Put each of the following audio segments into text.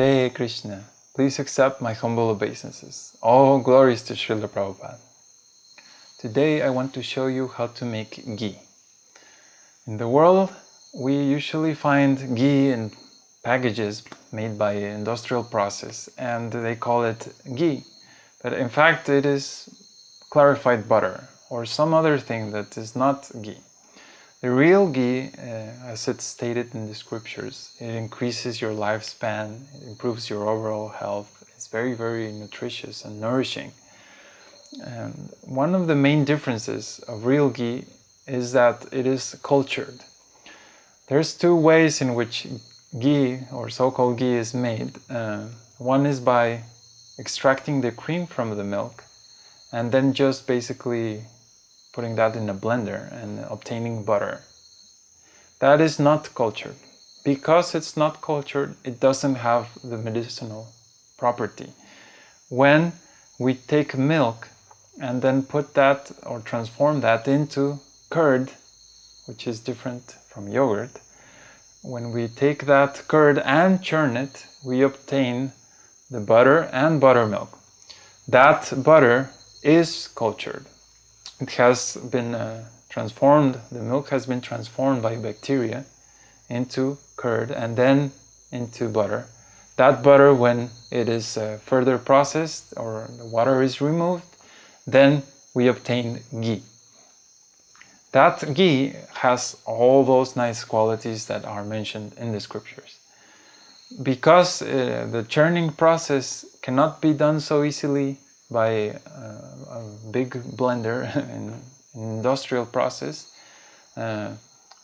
Hare Krishna. Please accept my humble obeisances. All glories to Srila Prabhupada. Today I want to show you how to make ghee. In the world, we usually find ghee in packages made by industrial process, and they call it ghee. But in fact, it is clarified butter or some other thing that is not ghee. The real ghee, as it's stated in the scriptures, it increases your lifespan, it improves your overall health. It's very, very nutritious and nourishing. And one of the main differences of real ghee is that it is cultured. There's two ways in which ghee or so-called ghee is made. One is by extracting the cream from the milk and then just basically putting that in a blender and obtaining butter. That is not cultured. Because it's not cultured, it doesn't have the medicinal property. When we take milk and then put that or transform that into curd, which is different from yogurt, when we take that curd and churn it, we obtain the butter and buttermilk. That butter is cultured. It has been transformed, the milk has been transformed by bacteria into curd and then into butter. That butter, when it is further processed or the water is removed, then we obtain ghee. That ghee has all those nice qualities that are mentioned in the scriptures. Because the churning process cannot be done so easily by a big blender in industrial process,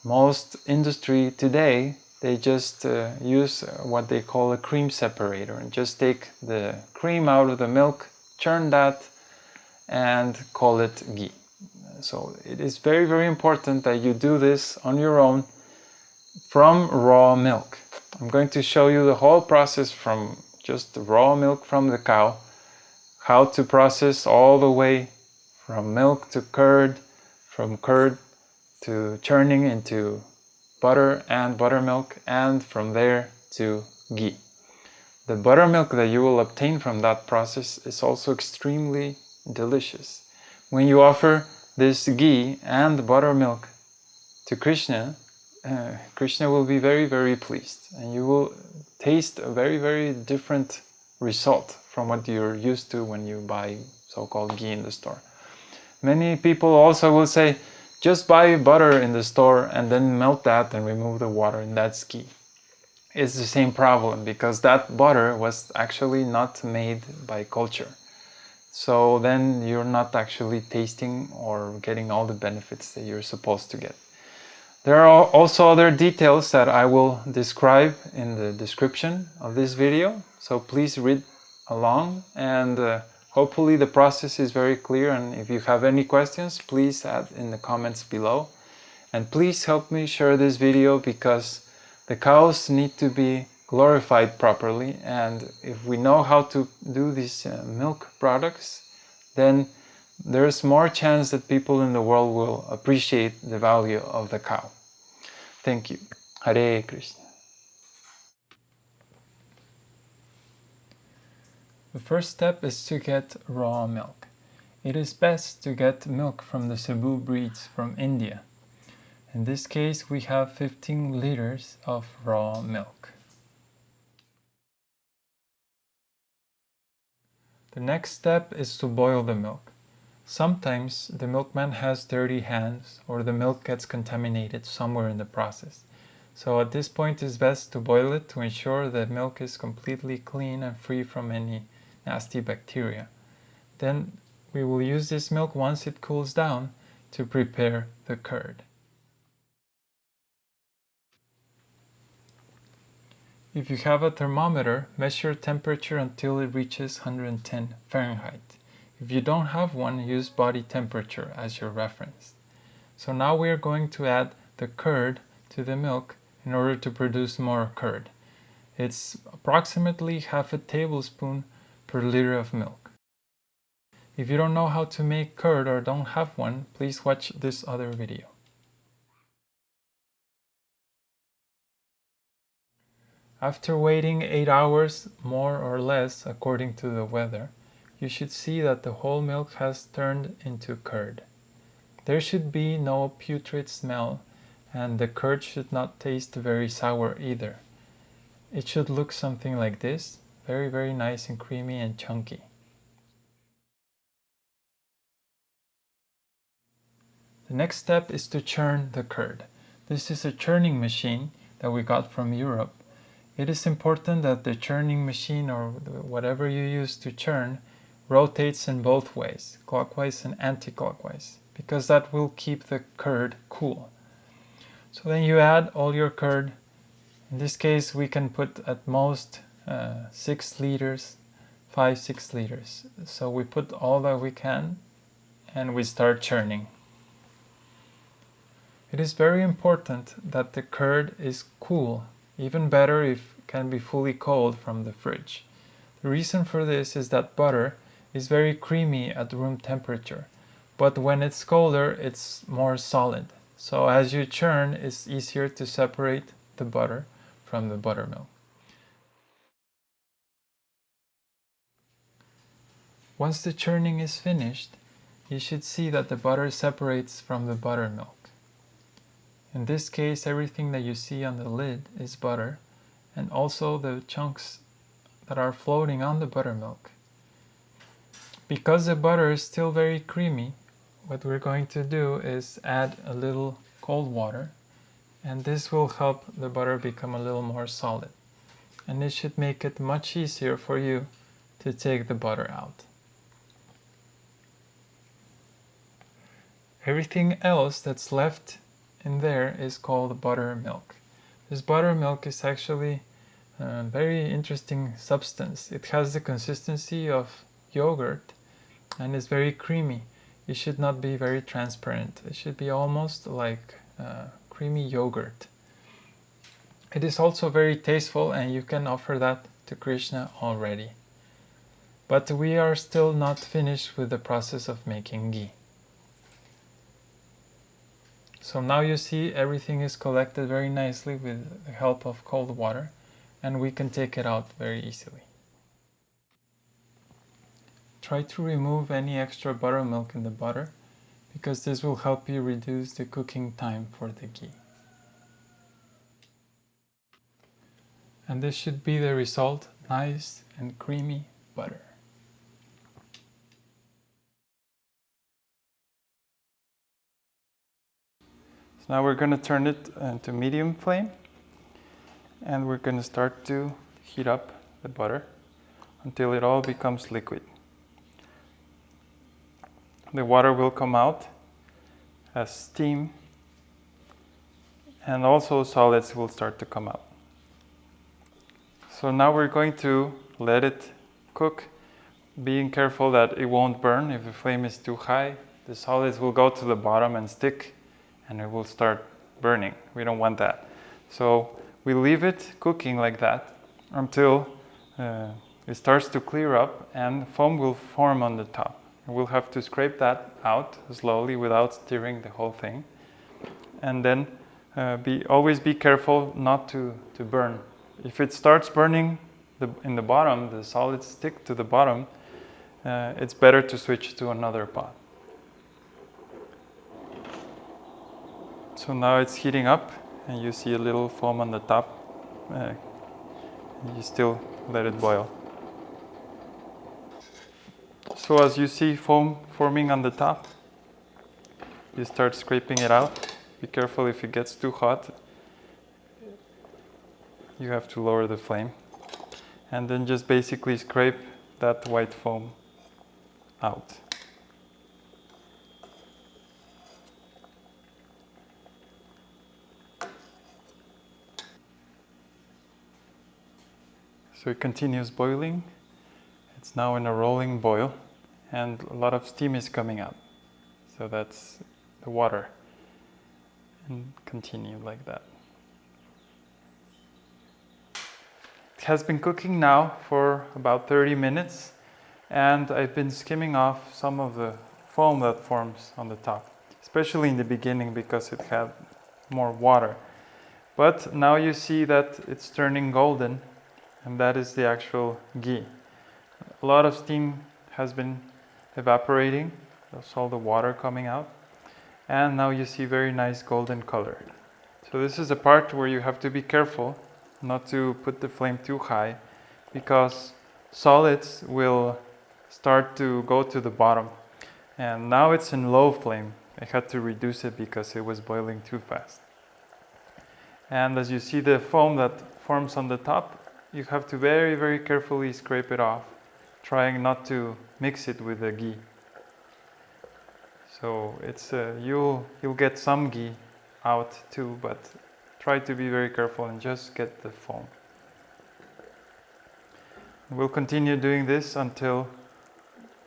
most industry today, they just use what they call a cream separator and just take the cream out of the milk, churn that, and call it ghee. So it is very, very important that you do this on your own from raw milk. I'm going to show you the whole process from just the raw milk from the cow, how to process all the way from milk to curd, from curd to churning into butter and buttermilk, and from there to ghee. The buttermilk that you will obtain from that process is also extremely delicious. When you offer this ghee and buttermilk to Kṛṣṇa, Kṛṣṇa will be very, very pleased, and you will taste a very, very different result from what you're used to when you buy so-called ghee in the store. Many people also will say, just buy butter in the store and then melt that and remove the water, and that's ghee. It's the same problem because that butter was actually not made by culture. So then you're not actually tasting or getting all the benefits that you're supposed to get. There are also other details that I will describe in the description of this video. So please read along, and hopefully the process is very clear. And if you have any questions, please add in the comments below. And please help me share this video because the cows need to be glorified properly. And if we know how to do these milk products, then there's more chance that people in the world will appreciate the value of the cow. Thank you. Hare Krishna. The first step is to get raw milk. It is best to get milk from the Cebu breeds from India. In this case, we have 15 liters of raw milk. The next step is to boil the milk. Sometimes the milkman has dirty hands or the milk gets contaminated somewhere in the process. So at this point it's best to boil it to ensure that milk is completely clean and free from any nasty bacteria. Then we will use this milk once it cools down to prepare the curd. If you have a thermometer, measure temperature until it reaches 110 Fahrenheit. If you don't have one, use body temperature as your reference. So now we are going to add the curd to the milk in order to produce more curd. It's approximately half a tablespoon per liter of milk. If you don't know how to make curd or don't have one, please watch this other video. After waiting 8 hours, more or less, according to the weather, you should see that the whole milk has turned into curd. There should be no putrid smell, and the curd should not taste very sour either. It should look something like this, very, very nice and creamy and chunky. The next step is to churn the curd. This is a churning machine that we got from Europe. It is important that the churning machine, or whatever you use to churn, rotates in both ways, clockwise and anti-clockwise, because that will keep the curd cool. So then you add all your curd. In this case we can put at most 6 liters, 5-6 liters. So we put all that we can and we start churning. It is very important that the curd is cool, even better if it can be fully cold from the fridge. The reason for this is that butter is very creamy at room temperature, but when it's colder it's more solid. So as you churn, it's easier to separate the butter from the buttermilk. Once the churning is finished, you should see that the butter separates from the buttermilk. In this case, everything that you see on the lid is butter, and also the chunks that are floating on the buttermilk. Because the butter is still very creamy, what we're going to do is add a little cold water, and this will help the butter become a little more solid. And this should make it much easier for you to take the butter out. Everything else that's left in there is called buttermilk. This buttermilk is actually a very interesting substance. It has the consistency of yogurt and is very creamy. It should not be very transparent. It should be almost like creamy yogurt. It is also very tasteful, and you can offer that to Kṛṣṇa already. But we are still not finished with the process of making ghee. So now you see everything is collected very nicely with the help of cold water, and we can take it out very easily. Try to remove any extra buttermilk in the butter, because this will help you reduce the cooking time for the ghee. And this should be the result, nice and creamy butter. So now we're going to turn it to medium flame, and we're going to start to heat up the butter until it all becomes liquid. The water will come out as steam, and also solids will start to come out. So now we're going to let it cook, being careful that it won't burn. If the flame is too high, the solids will go to the bottom and stick, and it will start burning. We don't want that. So we leave it cooking like that until it starts to clear up and foam will form on the top. We'll have to scrape that out slowly without stirring the whole thing. And then always be careful not to burn. If it starts burning in the bottom, the solids stick to the bottom, it's better to switch to another pot. So now it's heating up, and you see a little foam on the top. You still let it boil. So as you see foam forming on the top, you start scraping it out. Be careful if it gets too hot. You have to lower the flame. And then just basically scrape that white foam out. So it continues boiling. It's now in a rolling boil, and a lot of steam is coming out. So that's the water. And continue like that. It has been cooking now for about 30 minutes, and I've been skimming off some of the foam that forms on the top, especially in the beginning because it had more water. But now you see that it's turning golden, and that is the actual ghee. A lot of steam has been evaporating, that's all the water coming out, and now you see very nice golden color. So this is a part where you have to be careful not to put the flame too high, because solids will start to go to the bottom. And now it's in low flame. I had to reduce it because it was boiling too fast. And as you see the foam that forms on the top, you have to very, very carefully scrape it off, trying not to mix it with the ghee. So it's you'll get some ghee out too, but try to be very careful and just get the foam. We'll continue doing this until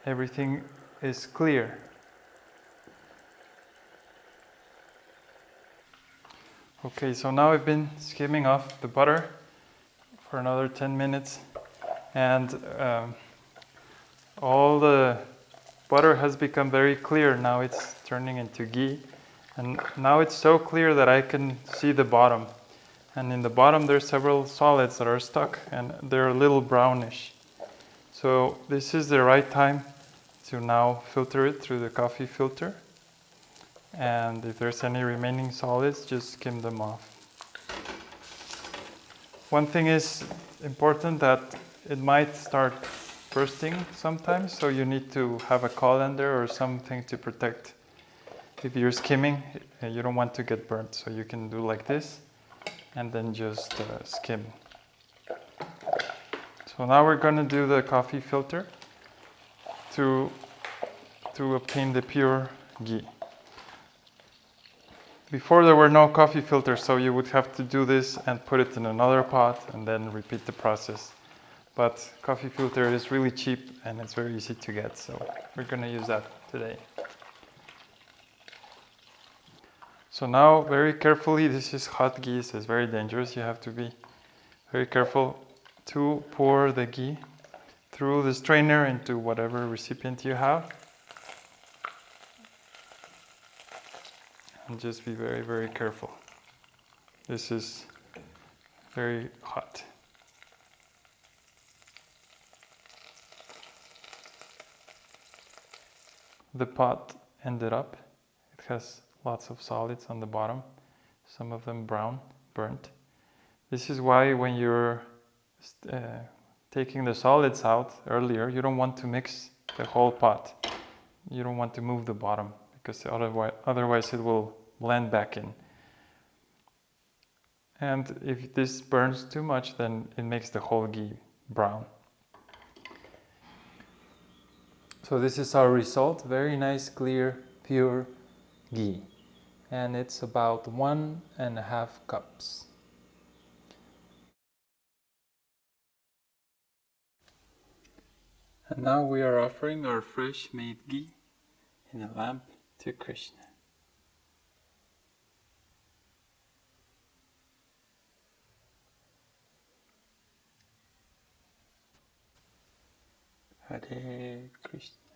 everything is clear. Okay, so now I've been skimming off the butter for another 10 minutes, and all the butter has become very clear. Now it's turning into ghee, and now it's so clear that I can see the bottom. And in the bottom there's several solids that are stuck, and they're a little brownish. So this is the right time to now filter it through the coffee filter. And if there's any remaining solids, just skim them off. One thing is important, that it might start bursting sometimes, so you need to have a colander or something to protect. If you're skimming, you don't want to get burnt, so you can do like this and then just skim. So now we're going to do the coffee filter to obtain the pure ghee. Before there were no coffee filters, so you would have to do this and put it in another pot and then repeat the process. But coffee filter is really cheap and it's very easy to get, so we're going to use that today. So now, very carefully, this is hot ghee, so it's very dangerous. You have to be very careful to pour the ghee through the strainer into whatever recipient you have. And just be very, very careful. This is very hot. The pot ended up. It has lots of solids on the bottom, some of them brown, burnt. This is why when you're taking the solids out earlier, you don't want to mix the whole pot. You don't want to move the bottom, because otherwise it will blend back in. And if this burns too much, then it makes the whole ghee brown. So this is our result, very nice, clear, pure ghee. And it's about 1.5 cups. And now we are offering our fresh made ghee in a lamp to Kṛṣṇa. Hare Krishna.